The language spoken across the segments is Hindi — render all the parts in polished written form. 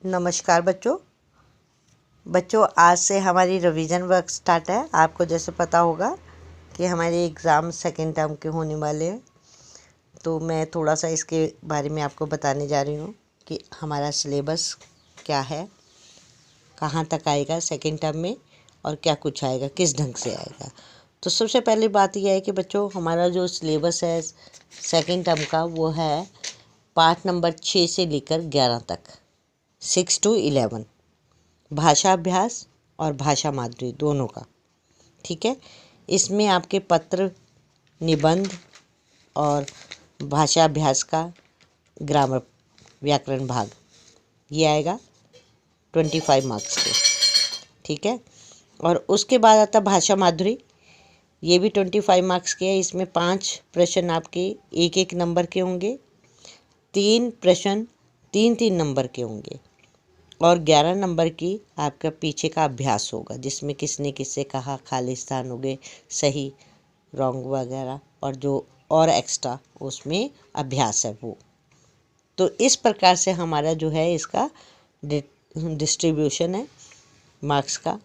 नमस्कार बच्चों आज से हमारी रिवीजन वर्क स्टार्ट है। आपको जैसे पता होगा कि हमारे एग्ज़ाम सेकेंड टर्म के होने वाले हैं, तो मैं थोड़ा सा इसके बारे में आपको बताने जा रही हूँ कि हमारा सिलेबस क्या है, कहाँ तक आएगा सेकेंड टर्म में और क्या कुछ आएगा, किस ढंग से आएगा। तो सबसे पहली बात यह है कि बच्चों हमारा जो सिलेबस है सेकेंड टर्म का वो है पाठ नंबर 6 से लेकर 11 तक, 6 to 11, भाषा अभ्यास और भाषा माधुरी दोनों का। ठीक है, इसमें आपके पत्र, निबंध और भाषा अभ्यास का ग्रामर व्याकरण भाग ये आएगा 25 मार्क्स के। ठीक है, और उसके बाद आता भाषा माधुरी, ये भी 25 मार्क्स के है। इसमें 5 प्रश्न आपके 1-1 नंबर के होंगे, 3 प्रश्न 3-3 नंबर के होंगे और 11 नंबर की आपका पीछे का अभ्यास होगा, जिसमें किसने किससे कहा, खालिस्तान हो गए, सही रॉन्ग वगैरह और जो और एक्स्ट्रा उसमें अभ्यास है वो। तो इस प्रकार से हमारा जो है इसका डिस्ट्रीब्यूशन है मार्क्स का,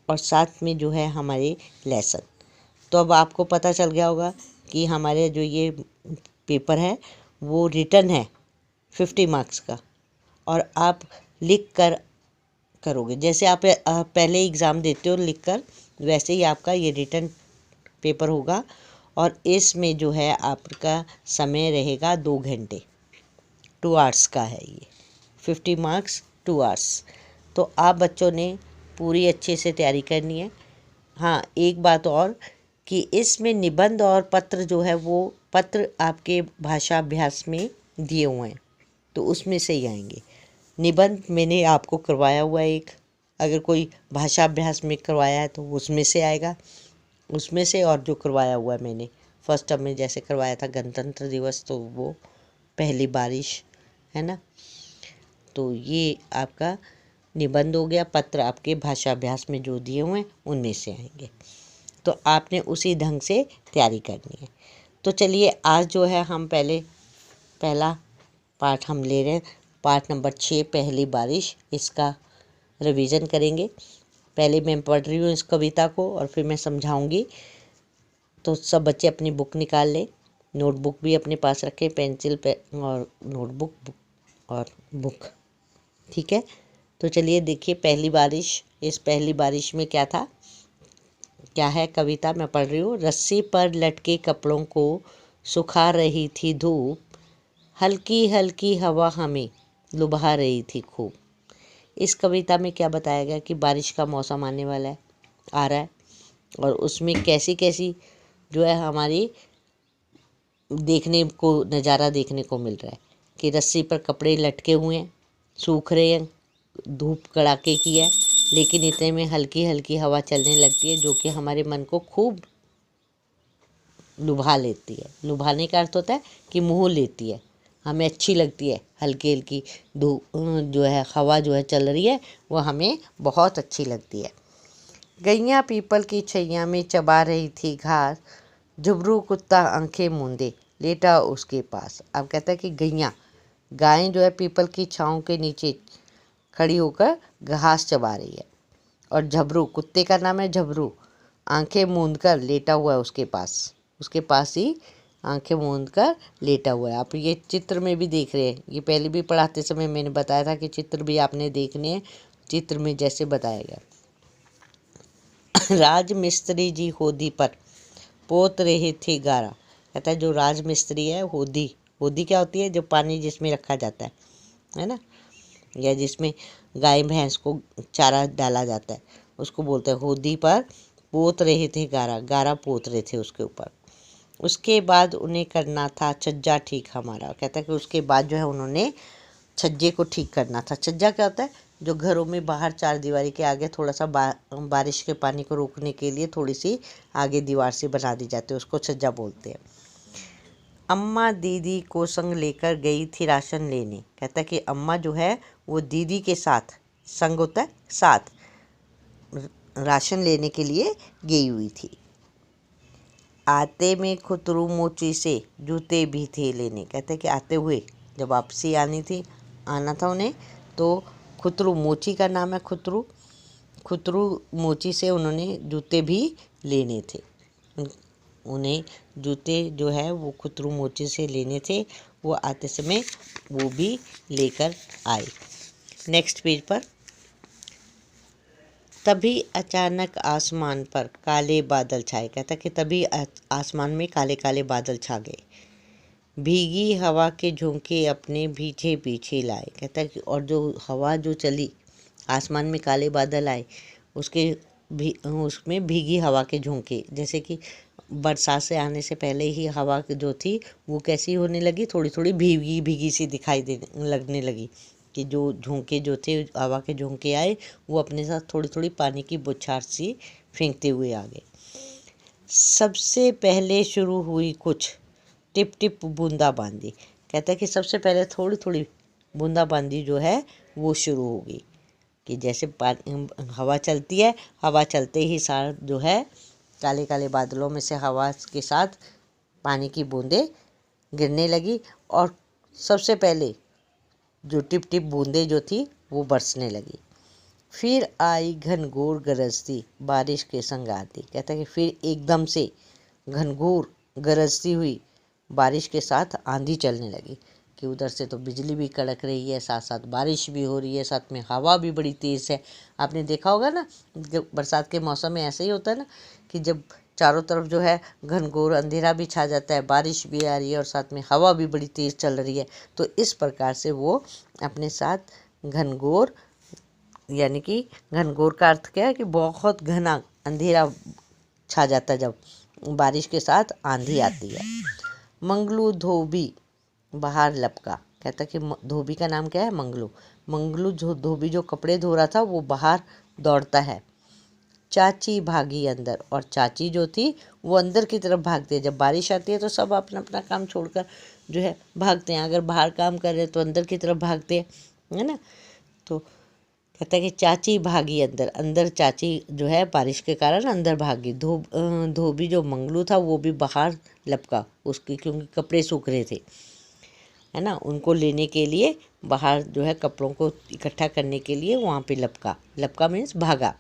और साथ में जो है हमारे लेसन। तो अब आपको पता चल गया होगा कि हमारे जो ये पेपर है वो रिटन है 50 मार्क्स का, और आप लिख कर करोगे। जैसे आप पहले एग्ज़ाम देते हो लिख कर, वैसे ही आपका ये रिटन पेपर होगा। और इसमें जो है आपका समय रहेगा 2 घंटे, 2 आवर्स का है ये। 50 मार्क्स 2 आवर्स। तो आप बच्चों ने पूरी अच्छे से तैयारी करनी है। हाँ, एक बात और कि इसमें निबंध और पत्र जो है वो पत्र आपके भाषा अभ्यास में दिए हुए हैं, तो उसमें से ही आएंगे। निबंध मैंने आपको करवाया हुआ है एक, अगर कोई भाषा अभ्यास में करवाया है तो उसमें से आएगा, उसमें से। और जो करवाया हुआ है मैंने फर्स्ट टर्म में जैसे करवाया था गणतंत्र दिवस, तो वो पहली बारिश है ना, तो ये आपका निबंध हो गया। पत्र आपके भाषा अभ्यास में जो दिए हुए हैं उनमें से आएंगे, तो आपने उसी ढंग से तैयारी करनी है। तो चलिए आज जो है हम पहला पाठ हम ले रहे हैं, पाठ नंबर 6 पहली बारिश, इसका रिवीजन करेंगे। पहले मैं पढ़ रही हूँ इस कविता को और फिर मैं समझाऊंगी। तो सब बच्चे अपनी बुक निकाल लें, नोटबुक भी अपने पास रखें, पेंसिल और नोटबुक और बुक। ठीक है, तो चलिए देखिए पहली बारिश। इस पहली बारिश में क्या था, क्या है कविता मैं पढ़ रही हूँ। रस्सी पर लटके कपड़ों को सुखा रही थी धूप, हल्की हल्की हवा हमें लुभा रही थी खूब। इस कविता में क्या बताया गया कि बारिश का मौसम आने वाला है, आ रहा है, और उसमें कैसी कैसी जो है हमारी नज़ारा देखने को मिल रहा है कि रस्सी पर कपड़े लटके हुए हैं, सूख रहे हैं, धूप कड़ाके की है, लेकिन इतने में हल्की हल्की हवा चलने लगती है जो कि हमारे मन को खूब लुभा लेती है। लुभाने का अर्थ होता है कि मोह लेती है, हमें अच्छी लगती है। हल्की हल्की धूप जो है, हवा जो है चल रही है, वो हमें बहुत अच्छी लगती है। गैया पीपल की छैया में चबा रही थी घास, झुबरू कुत्ता आंखें मूंदे लेटा उसके पास। अब कहता है कि गाय जो है पीपल की छाँव के नीचे खड़ी होकर घास चबा रही है, और झबरू, कुत्ते का नाम है झबरू, आंखें मूंद कर लेटा हुआ है उसके पास ही आंखें मूंद कर लेटा हुआ है। आप ये चित्र में भी देख रहे हैं, ये पहले भी पढ़ाते समय मैंने बताया था कि चित्र भी आपने देखने हैं, चित्र में जैसे बताया गया। राज मिस्त्री जी होदी पर पोत रहे थे गारा। कहता है जो राज मिस्त्री है, होदी क्या होती है, जो पानी जिसमें रखा जाता है ना, या जिसमें गाय भैंस को चारा डाला जाता है, उसको बोलते हैं होदी पर पोत रहे थे गारा पोत रहे थे उसके ऊपर। उसके बाद उन्हें करना था छज्जा ठीक हमारा। कहता है कि उसके बाद जो है उन्होंने छज्जे को ठीक करना था। छज्जा क्या होता है, जो घरों में बाहर चार दीवारी के आगे थोड़ा सा बारिश के पानी को रोकने के लिए थोड़ी सी आगे दीवार से बना दी जाती है, उसको छज्जा बोलते हैं। अम्मा दीदी को संग लेकर गई थी राशन लेने। कहता है कि अम्मा जो है वो दीदी के साथ, संग होता है साथ, राशन लेने के लिए गई हुई थी। आते में खुतरू मोची से जूते भी थे लेने। कहते हैं कि आते हुए जब वापसी आना था उन्हें, तो खुतरू, मोची का नाम है खुतरू। खुतरू मोची से उन्होंने जूते भी लेने थे। उन्हें जूते जो है वो खुतरू मोची से लेने थे। वो आते समय वो भी लेकर आए। नेक्स्ट पेज पर। तभी अचानक आसमान पर काले बादल छाए। कहता कि तभी आसमान में काले काले बादल छा गए। भीगी हवा के झोंके अपने पीछे पीछे लाए। कहता है कि और जो हवा जो चली, आसमान में काले बादल आए, उसमें भीगी हवा के झोंके, जैसे कि बरसात से आने से पहले ही हवा जो थी वो कैसी होने लगी, थोड़ी थोड़ी भीगी भीगी सी दिखाई देने लगने लगी। कि जो झोंके जो थे, हवा के झोंके आए, वो अपने साथ थोड़ी थोड़ी पानी की बौछार सी फेंकते हुए आ गए। सबसे पहले शुरू हुई कुछ टिप टिप बूंदाबांदी। कहता है कि सबसे पहले थोड़ी थोड़ी बूंदाबांदी जो है वो शुरू हो गई। कि जैसे हवा चलती है, हवा चलते ही सारा जो है काले काले बादलों में से हवा के साथ पानी की बूंदें गिरने लगी। और सबसे पहले जो टिप टिप बूंदें जो थी वो बरसने लगी। फिर आई घनघोर गरजती बारिश के संग आती। कहता है कि फिर एकदम से घनघोर गरजती हुई बारिश के साथ आंधी चलने लगी। कि उधर से तो बिजली भी कड़क रही है, साथ साथ बारिश भी हो रही है, साथ में हवा भी बड़ी तेज़ है। आपने देखा होगा ना, बरसात के मौसम में ऐसे ही होता है ना कि जब चारों तरफ जो है घनघोर अंधेरा भी छा जाता है, बारिश भी आ रही है और साथ में हवा भी बड़ी तेज़ चल रही है। तो इस प्रकार से वो अपने साथ घनघोर, यानी कि घनघोर का अर्थ क्या है कि बहुत घना अंधेरा छा जाता है जब बारिश के साथ आंधी आती है। मंगलू धोबी बाहर लपका। कहता कि धोबी का नाम क्या है, मंगलू। मंगलू जो धोबी जो कपड़े धो रहा था वो बाहर दौड़ता है। चाची भागी अंदर, और चाची जो थी वो अंदर की तरफ भागती है। जब बारिश आती है तो सब अपना अपना काम छोड़कर जो है भागते हैं। अगर बाहर काम कर रहे हैं तो अंदर की तरफ भागते हैं, है ना। तो कहता है कि चाची भागी अंदर, अंदर चाची जो है बारिश के कारण अंदर भागी। धोबी जो मंगलू था वो भी बाहर लपका, उसकी क्योंकि कपड़े सूख रहे थे, है ना। उनको लेने के लिए बाहर जो है कपड़ों को इकट्ठा करने के लिए वहाँ पे लपका। लपका मीन्स भागा।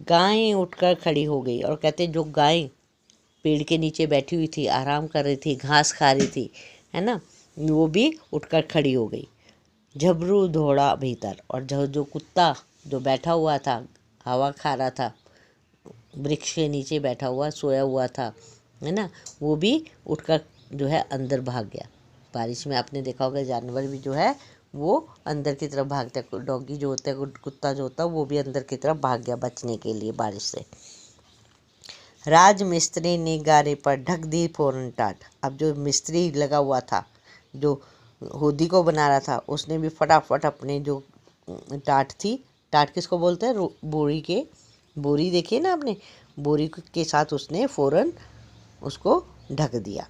गाय उठकर खड़ी हो गई। और कहते जो गाय पेड़ के नीचे बैठी हुई थी, आराम कर रही थी, घास खा रही थी, है ना, वो भी उठकर खड़ी हो गई। झबरू दौड़ा भीतर। और जो कुत्ता जो बैठा हुआ था, हवा खा रहा था, वृक्ष के नीचे बैठा हुआ सोया हुआ था, है ना, वो भी उठकर जो है अंदर भाग गया। बारिश में आपने देखा होगा जानवर भी जो है वो अंदर की तरफ भागता है। डॉगी जो होता है, कुत्ता जो होता है, वो भी अंदर की तरफ भाग गया बचने के लिए बारिश से। राज मिस्त्री ने गारे पर ढक दी फौरन टाट। अब जो मिस्त्री लगा हुआ था, जो होदी को बना रहा था, उसने भी फटाफट अपने जो टाट थी, टाट किसको बोलते हैं, बोरी देखिए ना आपने, बोरी के साथ उसने फौरन उसको ढक दिया।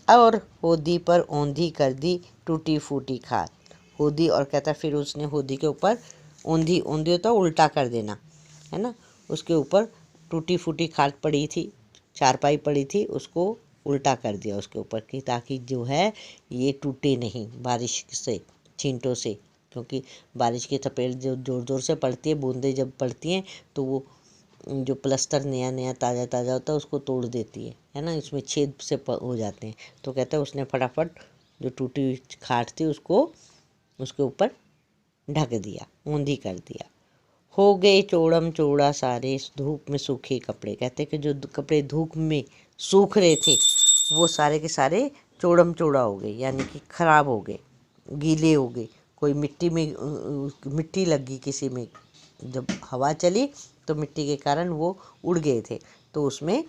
और होदी पर औंधी कर दी टूटी फूटी खाट। होदी, और कहता फिर उसने होदी के ऊपर औंधी, औंधी होता उल्टा कर देना, है ना, उसके ऊपर टूटी फूटी खाट पड़ी थी, चारपाई पड़ी थी, उसको उल्टा कर दिया उसके ऊपर, कि ताकि जो है ये टूटे नहीं बारिश से, छींटों से। क्योंकि बारिश की थपेड़ जो ज़ोर ज़ोर से पड़ती है, बूंदें जब पड़ती हैं तो वो जो प्लस्तर नया नया ताज़ा ताज़ा होता है उसको तोड़ देती है ना, इसमें छेद से हो जाते हैं। तो कहता है उसने फटाफट जो टूटी हुई खाट थी उसको उसके ऊपर ढक दिया, ऊंधी कर दिया। हो गए चौड़म चौड़ा सारे धूप में सूखे कपड़े। कहते हैं कि जो कपड़े धूप में सूख रहे थे वो सारे के सारे चौड़म चौड़ा हो गए, यानी कि खराब हो गए, गीले हो गए। कोई मिट्टी में मिट्टी लग गई किसी में, जब हवा चली तो मिट्टी के कारण वो उड़ गए थे, तो उसमें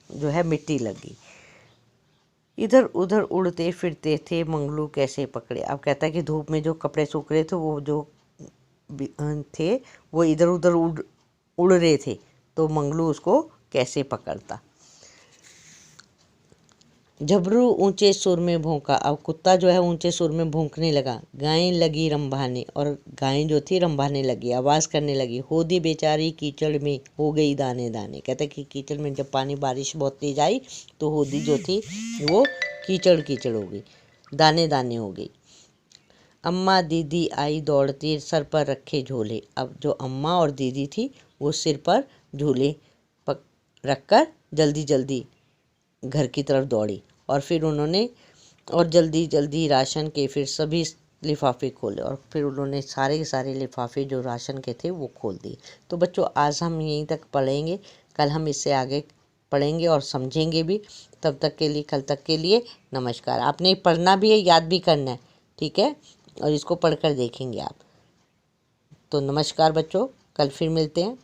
जो है मिट्टी लग गई। इधर उधर उड़ते फिरते थे मंगलू कैसे पकड़े। अब कहता है कि धूप में जो कपड़े सूख रहे थे वो जो थे वो इधर उधर उड़ रहे थे, तो मंगलू उसको कैसे पकड़ता। झबरू ऊंचे सुर में भौंका। अब कुत्ता जो है ऊंचे सुर में भौंकने लगा। गाय लगी रंभाने, और गाय जो थी रंभाने लगी, आवाज़ करने लगी। होदी बेचारी कीचड़ में हो गई दाने दाने। कहते कि कीचड़ में जब पानी बारिश बहुत तेज आई तो होदी जो थी वो कीचड़ कीचड़ हो गई, दाने दाने हो गई। अम्मा दीदी आई दौड़ती सर पर रखे झोले। अब जो अम्मा और दीदी थी वो सिर पर झोले रखकर जल्दी जल्दी घर की तरफ दौड़ी और फिर उन्होंने और जल्दी जल्दी राशन के फिर सभी लिफाफे खोले और फिर उन्होंने सारे के सारे लिफाफे जो राशन के थे वो खोल दिए। तो बच्चों आज हम यहीं तक पढ़ेंगे, कल हम इससे आगे पढ़ेंगे और समझेंगे भी। तब तक के लिए, कल तक के लिए नमस्कार। आपने पढ़ना भी है, याद भी करना है, ठीक है, और इसको पढ़कर देखेंगे आप। तो नमस्कार बच्चों, कल फिर मिलते हैं।